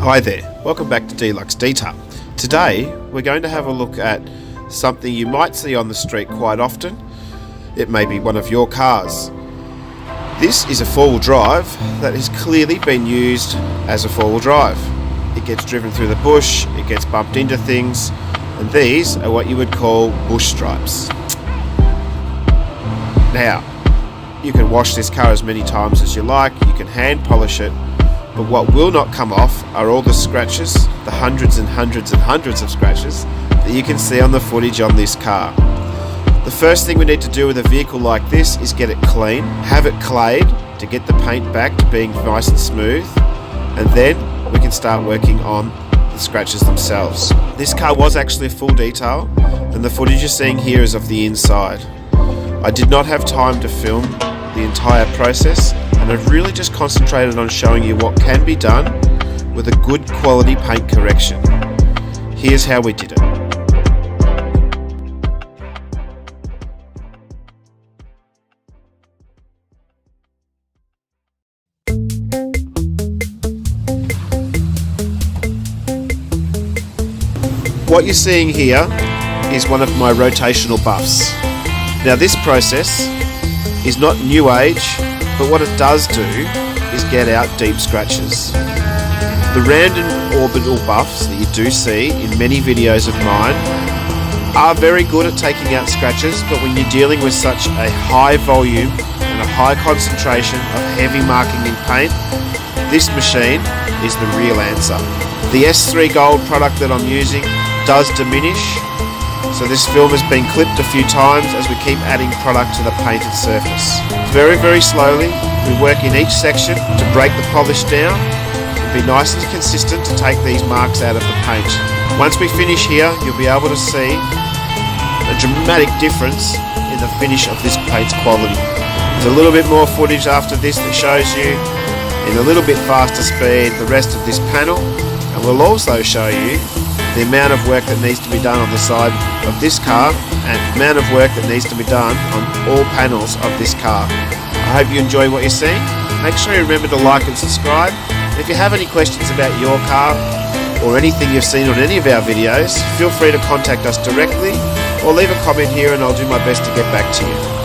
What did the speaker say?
Hi there, welcome back to Deluxe Detail. Today we're going to have a look at something you might see on the street quite often. It may be one of your cars. This is a four-wheel drive that has clearly been used as a four-wheel drive. It gets driven through the bush, it gets bumped into things, and these are what you would call bush stripes. Now, you can wash this car as many times as you like, you can hand polish it, but what will not come off are all the scratches, the hundreds and hundreds and hundreds of scratches that you can see on the footage on this car. The first thing we need to do with a vehicle like this is get it clean, have it clayed to get the paint back to being nice and smooth, and then we can start working on the scratches themselves. This car was actually a full detail, and the footage you're seeing here is of the inside. I did not have time to film the entire process, and I've really just concentrated on showing you what can be done with a good quality paint correction. Here's how we did it. What you're seeing here is one of my rotational buffs. Now this process is not new age, but what it does do is get out deep scratches. The random orbital buffs that you do see in many videos of mine are very good at taking out scratches, but when you're dealing with such a high volume and a high concentration of heavy marking in paint, this machine is the real answer. The S3 Gold product that I'm using does diminish, so this film has been clipped a few times as we keep adding product to the painted surface. Very, very slowly, we work in each section to break the polish down and be nice and consistent to take these marks out of the paint. Once we finish here, you'll be able to see a dramatic difference in the finish of this paint's quality. There's a little bit more footage after this that shows you in a little bit faster speed the rest of this panel, and we'll also show you the amount of work that needs to be done on the side of this car and the amount of work that needs to be done on all panels of this car. I hope you enjoy what you're seeing. Make sure you remember to like and subscribe. And if you have any questions about your car or anything you've seen on any of our videos, feel free to contact us directly or leave a comment here and I'll do my best to get back to you.